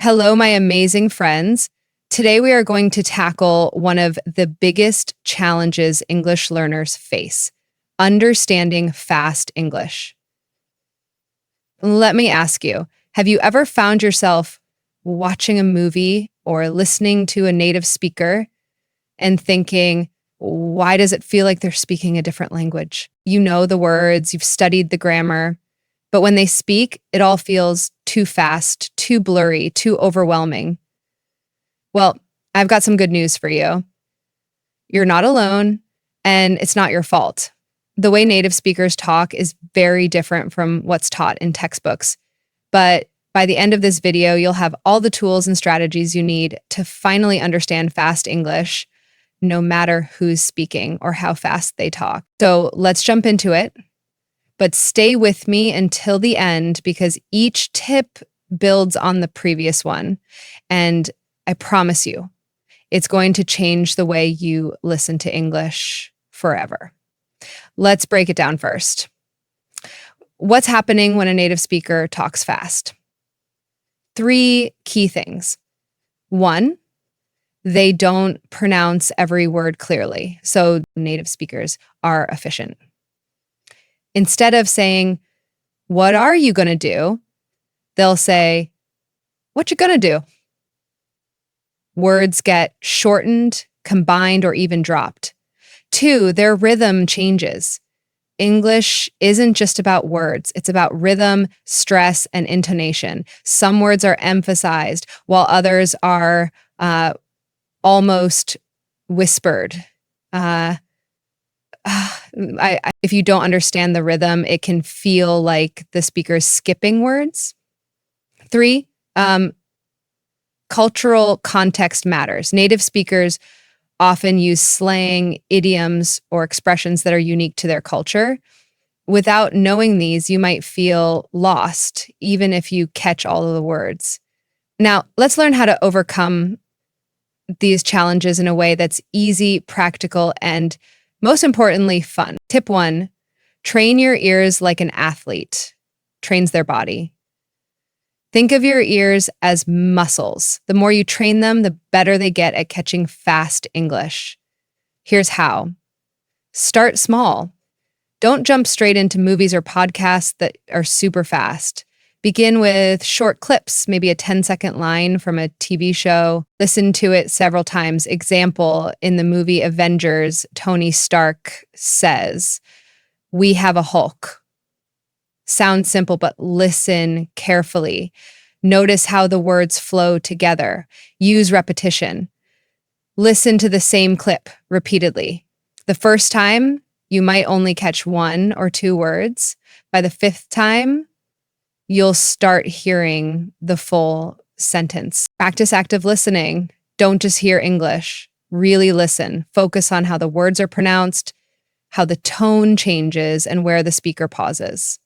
Hello, my amazing friends. Today we are going to tackle one of the biggest challenges English learners face: understanding fast English. Let me ask you, have you ever found yourself watching a movie or listening to a native speaker and thinking, why does it feel like they're speaking a different language? You know the words, you've studied the grammar, but when they speak, it all feels too fast, too blurry, too overwhelming. Well, I've got some good news for you. You're not alone, and it's not your fault. The way native speakers talk is very different from what's taught in textbooks. But by the end of this video, you'll have all the tools and strategies you need to finally understand fast English, no matter who's speaking or how fast they talk. So let's jump into it. But stay with me until the end because each tip builds on the previous one. And I promise you, it's going to change the way you listen to English forever. Let's break it down first. What's happening when a native speaker talks fast? 3 key things. 1, they don't pronounce every word clearly, so native speakers are efficient. Instead of saying, "What are you going to do?" they'll say, "What you going to do?" Words get shortened, combined, or even dropped. 2, their rhythm changes. English isn't just about words. It's about rhythm, stress, and intonation. Some words are emphasized while others are almost whispered. If you don't understand the rhythm, it can feel like the speaker's skipping words. 3, cultural context matters. Native speakers often use slang, idioms, or expressions that are unique to their culture. Without knowing these, you might feel lost, even if you catch all of the words. Now, let's learn how to overcome these challenges in a way that's easy, practical, and most importantly, fun. Tip 1, train your ears like an athlete trains their body. Think of your ears as muscles. The more you train them, the better they get at catching fast English. Here's how. Start small. Don't jump straight into movies or podcasts that are super fast. Begin with short clips, maybe a 10-second line from a TV show. Listen to it several times. Example, in the movie Avengers, Tony Stark says, "We have a Hulk." Sounds simple, but listen carefully. Notice how the words flow together. Use repetition. Listen to the same clip repeatedly. The first time, you might only catch 1 or 2 words. By the 5th time, you'll start hearing the full sentence. Practice active listening. Don't just hear English. Really listen. Focus on how the words are pronounced, how the tone changes, and where the speaker pauses.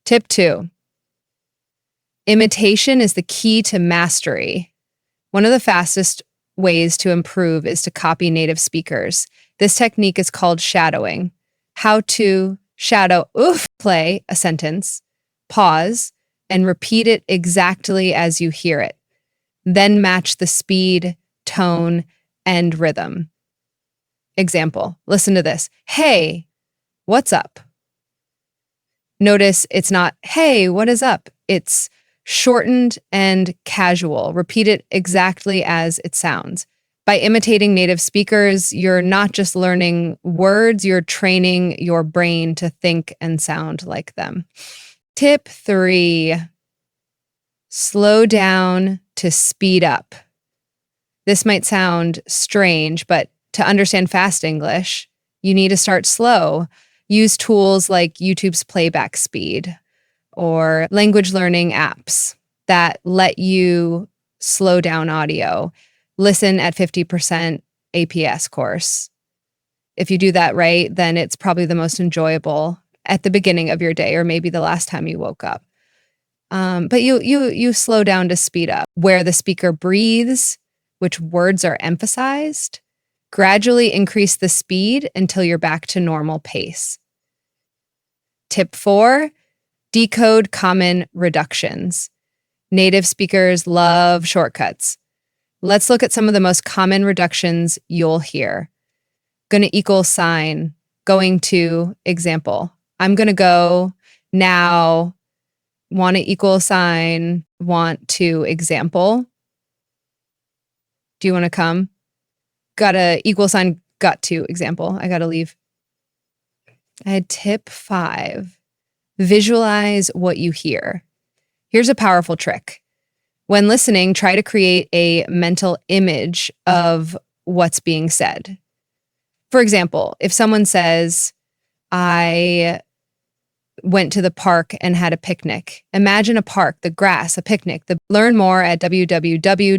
Tip 2, imitation is the key to mastery. One of the fastest ways to improve is to copy native speakers. This technique is called shadowing. How to shadow, play a sentence, pause, and repeat it exactly as you hear it. Then match the speed, tone, and rhythm. Example, listen to this. "Hey, what's up?" Notice it's not, "Hey, what is up?" It's shortened and casual. Repeat it exactly as it sounds. By imitating native speakers, you're not just learning words, you're training your brain to think and sound like them. Tip 3, slow down to speed up. This might sound strange, but to understand fast English, you need to start slow. Use tools like YouTube's playback speed or language learning apps that let you slow down audio. Listen at 50% APS course. If you do that right, then it's probably the most enjoyable at the beginning of your day or maybe the last time you woke up. But you slow down to speed up. Where the speaker breathes, which words are emphasized, gradually increase the speed until you're back to normal pace. Tip 4, decode common reductions. Native speakers love shortcuts. Let's look at some of the most common reductions you'll hear. Gonna equal sign, going to, example. I'm gonna go now, want to equal sign, want to, example. Do you want to come? Gotta equal sign, got to, example. I gotta leave. I had tip 5. Visualize what you hear. Here's a powerful trick. When listening, try to create a mental image of what's being said. For example, if someone says, I went to the park and had a picnic. Imagine a park, the grass, a picnic. Learn more at www.aclu.org.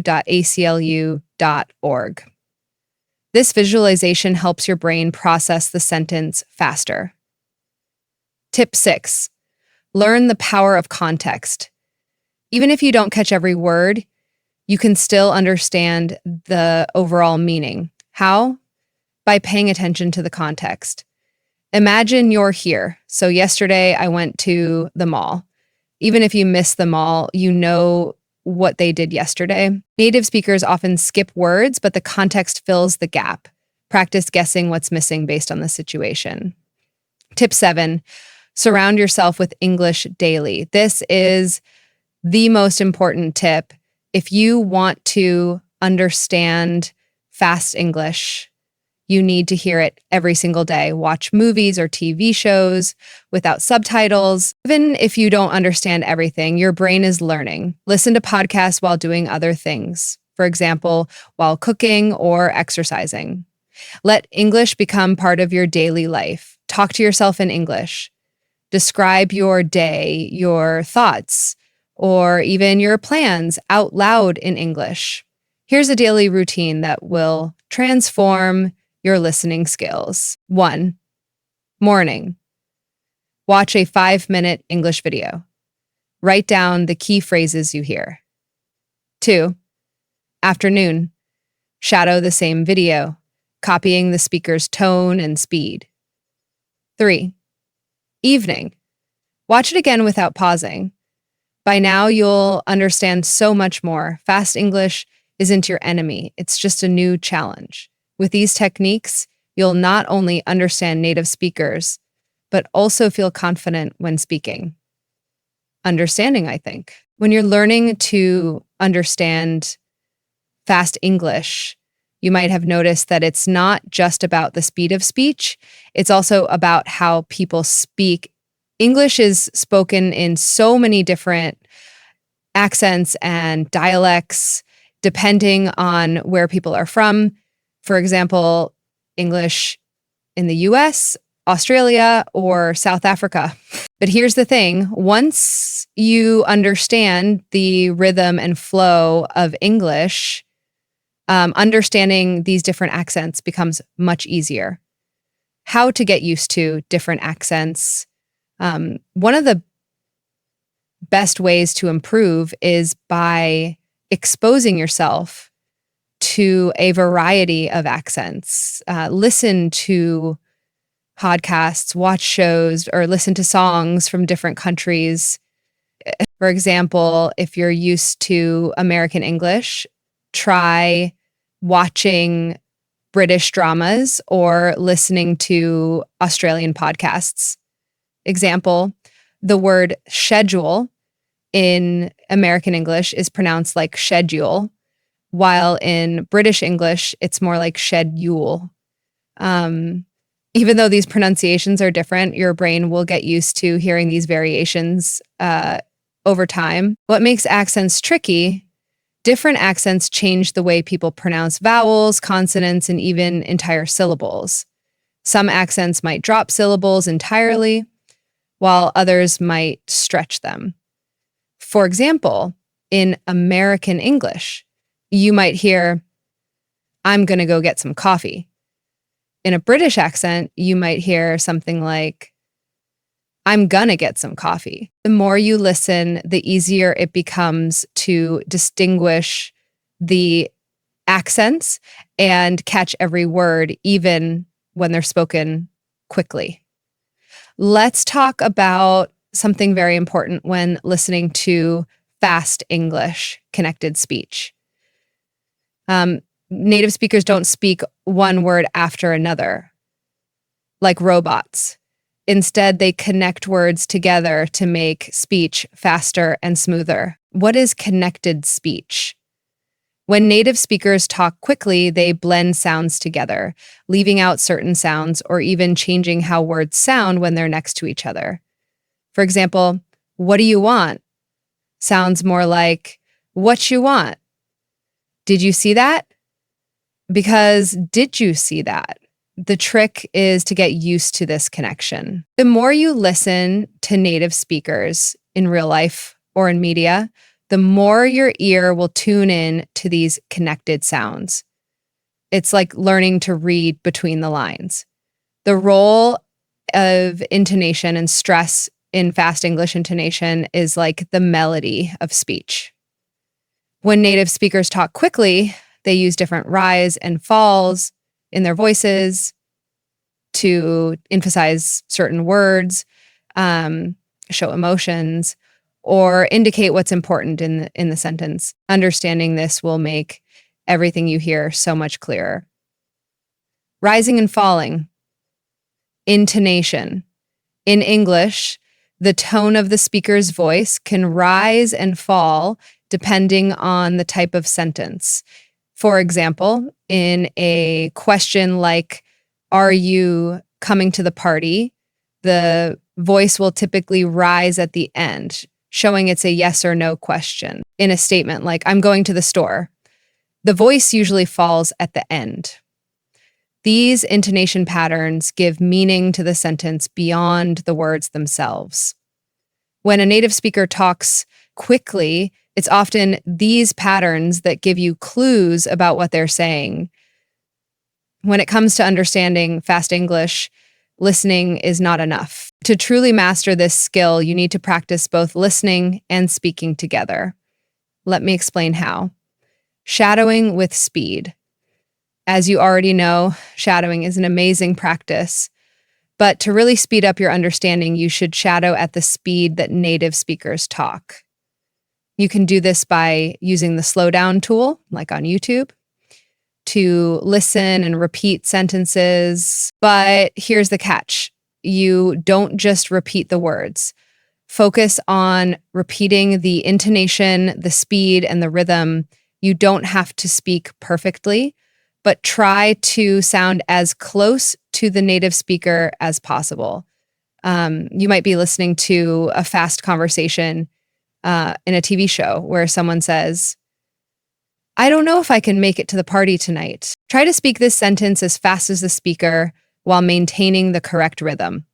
This visualization helps your brain process the sentence faster. Tip 6, learn the power of context. Even if you don't catch every word, you can still understand the overall meaning. How? By paying attention to the context. Imagine you're here. So yesterday I went to the mall. Even if you miss the mall, you know what they did yesterday. Native speakers often skip words, but the context fills the gap. Practice guessing what's missing based on the situation. Tip 7, surround yourself with English daily. This is the most important tip. If you want to understand fast English, you need to hear it every single day. Watch movies or TV shows without subtitles. Even if you don't understand everything, your brain is learning. Listen to podcasts while doing other things. For example, while cooking or exercising. Let English become part of your daily life. Talk to yourself in English. Describe your day, your thoughts, or even your plans out loud in English. Here's a daily routine that will transform your listening skills. 1, morning. Watch a 5-minute English video. Write down the key phrases you hear. 2, afternoon. Shadow the same video, copying the speaker's tone and speed. 3, evening. Watch it again without pausing. By now, you'll understand so much more. Fast English isn't your enemy. It's just a new challenge. With these techniques, you'll not only understand native speakers, but also feel confident when speaking. Understanding, I think. When you're learning to understand fast English, you might have noticed that it's not just about the speed of speech, it's also about how people speak. English is spoken in so many different accents and dialects, depending on where people are from. For example, English in the US, Australia, or South Africa. But here's the thing. Once you understand the rhythm and flow of English, understanding these different accents becomes much easier. How to get used to different accents. One of the best ways to improve is by exposing yourself to a variety of accents. Listen to podcasts, watch shows, or listen to songs from different countries. For example, if you're used to American English, try watching British dramas or listening to Australian podcasts. Example, the word schedule in American English is pronounced like schedule, while in British English, it's more like schedule. Even though these pronunciations are different, your brain will get used to hearing these variations over time. What makes accents tricky? Different accents change the way people pronounce vowels, consonants, and even entire syllables. Some accents might drop syllables entirely, while others might stretch them. For example, in American English, you might hear, I'm going to go get some coffee. In a British accent, you might hear something like, I'm gonna get some coffee. The more you listen, the easier it becomes to distinguish the accents and catch every word, even when they're spoken quickly. Let's talk about something very important when listening to fast English, connected speech. Native speakers don't speak one word after another, like robots. Instead, they connect words together to make speech faster and smoother. What is connected speech? When native speakers talk quickly, they blend sounds together, leaving out certain sounds or even changing how words sound when they're next to each other. For example, what do you want? Sounds more like, what you want? Did you see that? Because did you see that? The trick is to get used to this connection. The more you listen to native speakers in real life or in media, the more your ear will tune in to these connected sounds. It's like learning to read between the lines. The role of intonation and stress in fast English intonation is like the melody of speech. When native speakers talk quickly, they use different rise and falls in their voices to emphasize certain words, show emotions, or indicate what's important in the sentence. Understanding this will make everything you hear so much clearer. Rising and falling. Intonation. In English, the tone of the speaker's voice can rise and fall depending on the type of sentence. For example, in a question like, are you coming to the party? The voice will typically rise at the end, showing it's a yes or no question. In a statement like, I'm going to the store, the voice usually falls at the end. These intonation patterns give meaning to the sentence beyond the words themselves. When a native speaker talks quickly, it's often these patterns that give you clues about what they're saying. When it comes to understanding fast English, listening is not enough. To truly master this skill, you need to practice both listening and speaking together. Let me explain how. Shadowing with speed. As you already know, shadowing is an amazing practice. But to really speed up your understanding, you should shadow at the speed that native speakers talk. You can do this by using the slowdown tool, like on YouTube, to listen and repeat sentences. But here's the catch. You don't just repeat the words. Focus on repeating the intonation, the speed, and the rhythm. You don't have to speak perfectly, but try to sound as close to the native speaker as possible. You might be listening to a fast conversation in a TV show where someone says, I don't know if I can make it to the party tonight. Try to speak this sentence as fast as the speaker while maintaining the correct rhythm.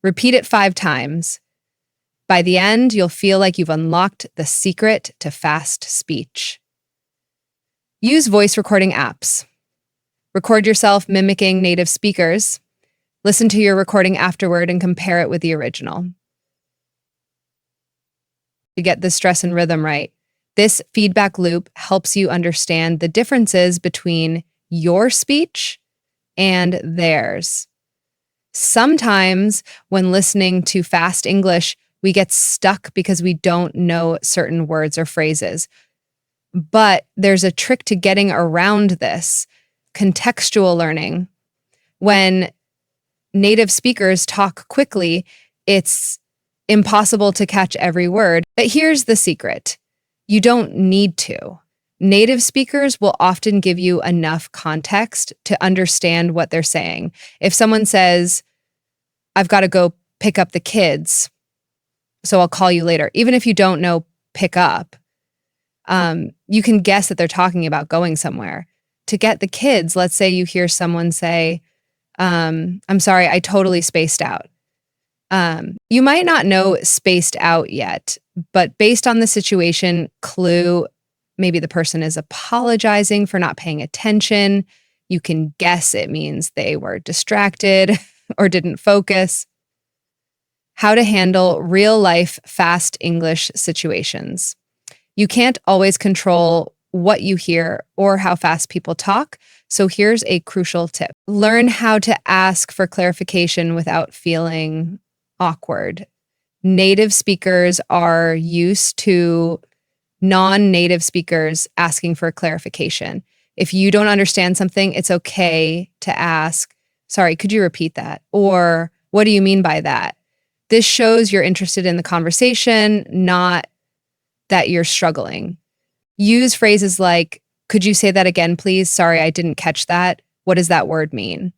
Repeat it 5 times. By the end, you'll feel like you've unlocked the secret to fast speech. Use voice recording apps. Record yourself mimicking native speakers. Listen to your recording afterward and compare it with the original. To get the stress and rhythm right. This feedback loop helps you understand the differences between your speech and theirs. Sometimes when listening to fast English, we get stuck because we don't know certain words or phrases. But there's a trick to getting around this: contextual learning. When native speakers talk quickly, it's impossible to catch every word. But here's the secret. You don't need to. Native speakers will often give you enough context to understand what they're saying. If someone says, I've got to go pick up the kids, so I'll call you later, even if you don't know pick up, you can guess that they're talking about going somewhere. To get the kids, let's say you hear someone say, I'm sorry, I totally spaced out. You might not know spaced out yet, but based on the situation, clue, maybe the person is apologizing for not paying attention. You can guess it means they were distracted or didn't focus. How to handle real-life fast English situations. You can't always control what you hear or how fast people talk, so here's a crucial tip. Learn how to ask for clarification without feeling awkward. Native speakers are used to non-native speakers asking for clarification. If you don't understand something, it's okay to ask, sorry, could you repeat that? Or what do you mean by that? This shows you're interested in the conversation, not that you're struggling. Use phrases like, could you say that again, please? Sorry, I didn't catch that. What does that word mean?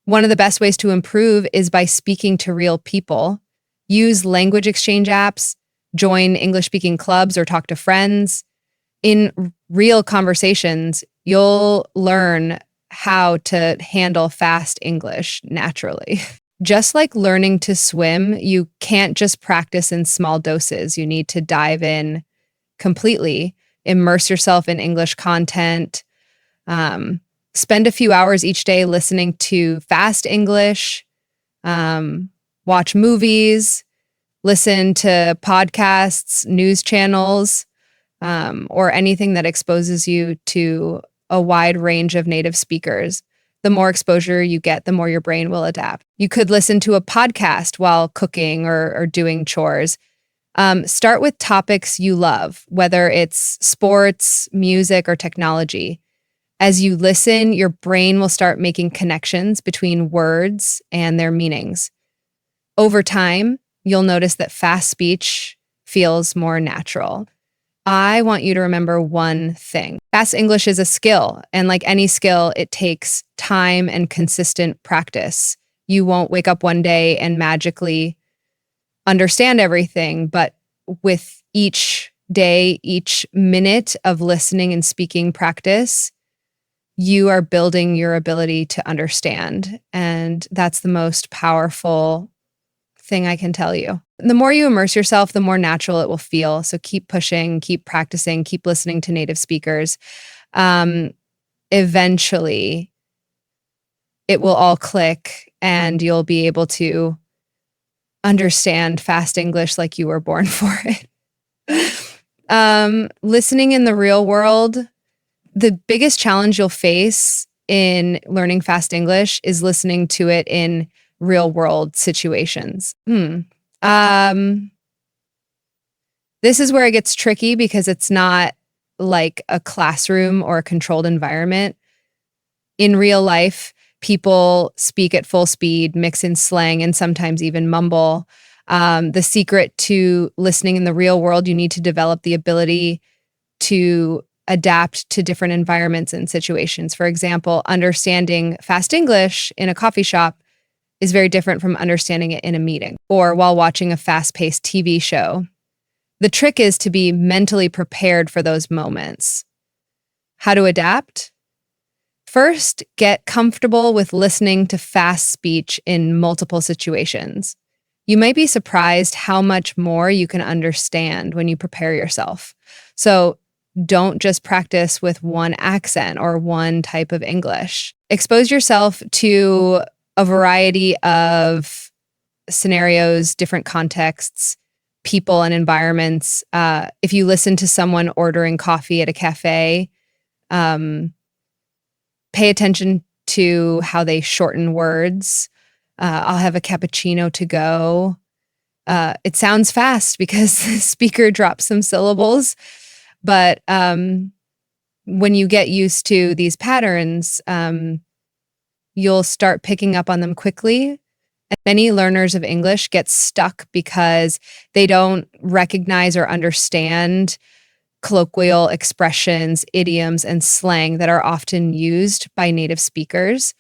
One of the best ways to improve is by speaking to real people. Use language exchange apps, join English speaking clubs, or talk to friends. In real conversations, you'll learn how to handle fast English naturally. Just like learning to swim, you can't just practice in small doses. You need to dive in completely, immerse yourself in English content, spend a few hours each day listening to fast English, watch movies, listen to podcasts, news channels, or anything that exposes you to a wide range of native speakers. The more exposure you get, the more your brain will adapt. You could listen to a podcast while cooking or doing chores. Start with topics you love, whether it's sports, music, or technology. As you listen, your brain will start making connections between words and their meanings. Over time, you'll notice that fast speech feels more natural. I want you to remember one thing. Fast English is a skill, and like any skill, it takes time and consistent practice. You won't wake up one day and magically understand everything, but with each day, each minute of listening and speaking practice, you are building your ability to understand. And that's the most powerful thing I can tell you. The more you immerse yourself, the more natural it will feel. So keep pushing, keep practicing, keep listening to native speakers. Eventually, it will all click and you'll be able to understand fast English like you were born for it. Listening in the real world, the biggest challenge you'll face in learning fast English is listening to it in real world situations. This is where it gets tricky because it's not like a classroom or a controlled environment. In real life, people speak at full speed, mix in slang, and sometimes even mumble. The secret to listening in the real world, you need to develop the ability to adapt to different environments and situations. For example, understanding fast English in a coffee shop is very different from understanding it in a meeting or while watching a fast-paced TV show. The trick is to be mentally prepared for those moments. How to adapt? First, get comfortable with listening to fast speech in multiple situations. You might be surprised how much more you can understand when you prepare yourself. So don't just practice with one accent or one type of English. Expose yourself to a variety of scenarios, different contexts, people and environments. If you listen to someone ordering coffee at a cafe, pay attention to how they shorten words. I'll have a cappuccino to go. It sounds fast because the speaker drops some syllables, but when you get used to these patterns, you'll start picking up on them quickly. And many learners of English get stuck because they don't recognize or understand colloquial expressions, idioms, and slang that are often used by native speakers.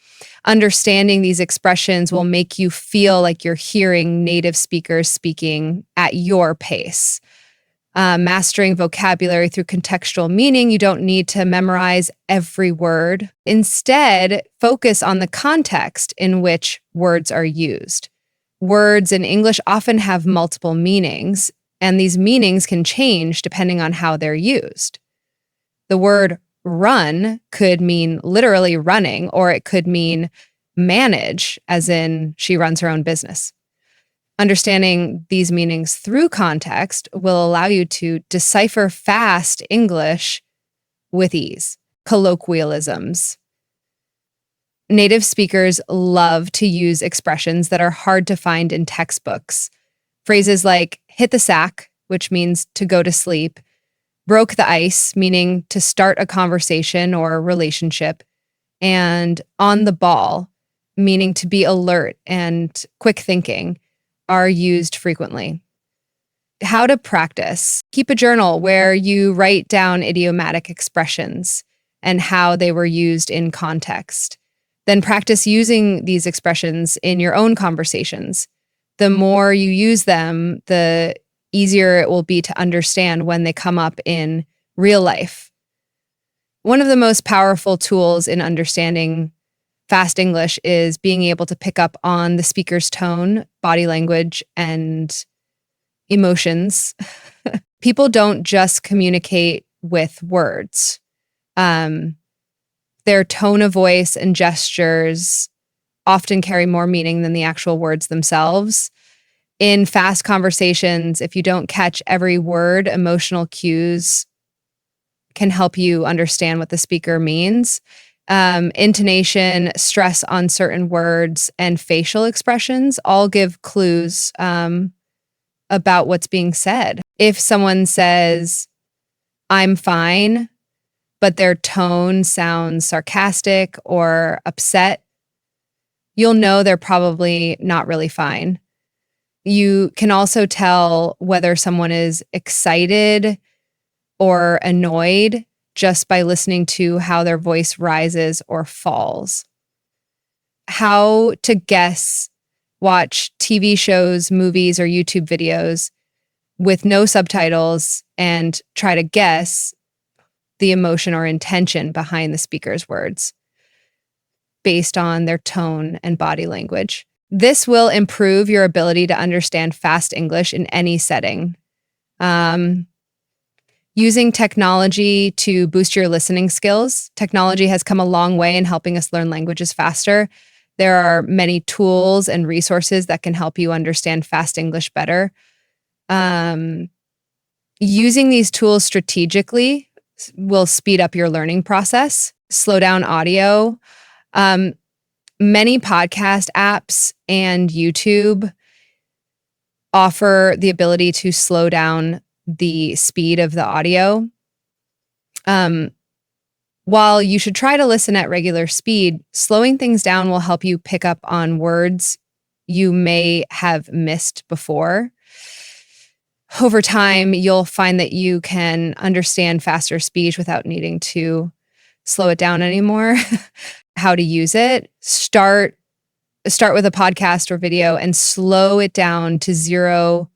Understanding these expressions will make you feel like you're hearing native speakers speaking at your pace. Mastering vocabulary through contextual meaning, you don't need to memorize every word. Instead, focus on the context in which words are used. Words in English often have multiple meanings, and these meanings can change depending on how they're used. The word run could mean literally running, or it could mean manage, as in she runs her own business. Understanding these meanings through context will allow you to decipher fast English with ease. Colloquialisms. Native speakers love to use expressions that are hard to find in textbooks. Phrases like hit the sack, which means to go to sleep, broke the ice, meaning to start a conversation or a relationship, and on the ball, meaning to be alert and quick thinking, are used frequently. How to practice. Keep a journal where you write down idiomatic expressions and how they were used in context. Then practice using these expressions in your own conversations. The more you use them, the easier it will be to understand when they come up in real life. One of the most powerful tools in understanding fast English is being able to pick up on the speaker's tone, body language, and emotions. People don't just communicate with words. Their tone of voice and gestures often carry more meaning than the actual words themselves. In fast conversations, if you don't catch every word, emotional cues can help you understand what the speaker means. Intonation, stress on certain words, and facial expressions all give clues about what's being said. If someone says, I'm fine, but their tone sounds sarcastic or upset, you'll know they're probably not really fine. You can also tell whether someone is excited or annoyed just by listening to how their voice rises or falls. How to guess. Watch TV shows, movies, or YouTube videos with no subtitles and try to guess the emotion or intention behind the speaker's words based on their tone and body language. This will improve your ability to understand fast English in any setting. Using technology to boost your listening skills. Technology has come a long way in helping us learn languages faster. There are many tools and resources that can help you understand fast English better. Using these tools strategically will speed up your learning process, slow down audio. Many podcast apps and YouTube offer the ability to slow down the speed of the audio. While you should try to listen at regular speed, slowing things down will help you pick up on words you may have missed before. Over time, you'll find that you can understand faster speech without needing to slow it down anymore. How to use it. Start with a podcast or video and slow it down to 0.7,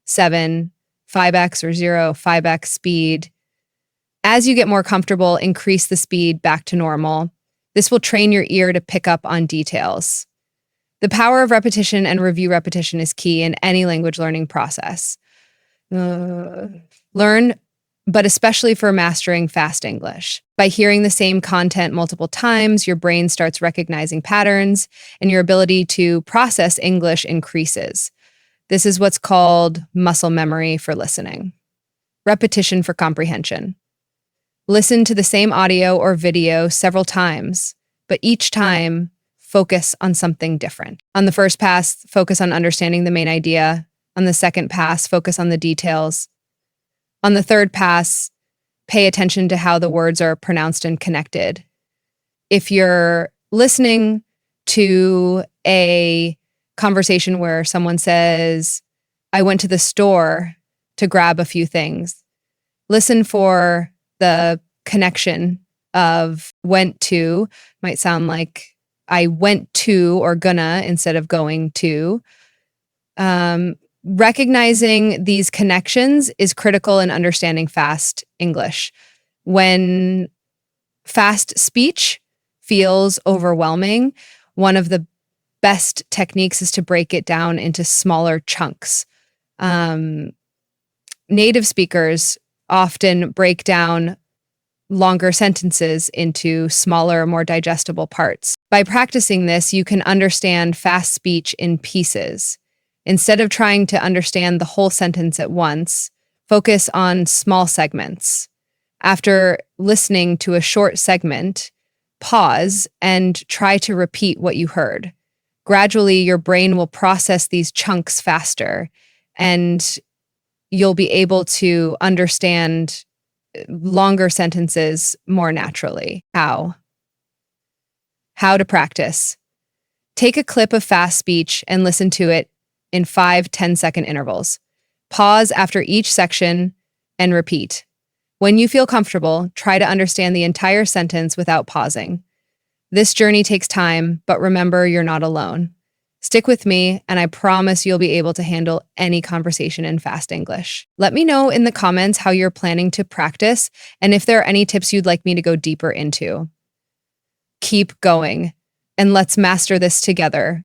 5x or 0.5x speed. As you get more comfortable, increase the speed back to normal. This will train your ear to pick up on details. The power of repetition and review repetition is key in any language learning process. Learn, but especially for mastering fast English. By hearing the same content multiple times, your brain starts recognizing patterns and your ability to process English increases. This is what's called muscle memory for listening. Repetition for comprehension. Listen to the same audio or video several times, but each time focus on something different. On the first pass, focus on understanding the main idea. On the second pass, focus on the details. On the third pass, pay attention to how the words are pronounced and connected. If you're listening to a conversation where someone says, I went to the store to grab a few things, listen for the connection of went to. Might sound like I went to or gonna instead of going to. Recognizing these connections is critical in understanding fast English. When fast speech feels overwhelming, one of the best techniques is to break it down into smaller chunks. Native speakers often break down longer sentences into smaller, more digestible parts. By practicing this, you can understand fast speech in pieces. Instead of trying to understand the whole sentence at once, focus on small segments. After listening to a short segment, pause and try to repeat what you heard. Gradually, your brain will process these chunks faster, and you'll be able to understand longer sentences more naturally. How to practice. Take a clip of fast speech and listen to it in 5-10 second intervals. Pause after each section and repeat. When you feel comfortable, try to understand the entire sentence without pausing. This journey takes time, but remember, you're not alone. Stick with me, and I promise you'll be able to handle any conversation in fast English. Let me know in the comments how you're planning to practice and if there are any tips you'd like me to go deeper into. Keep going, and let's master this together.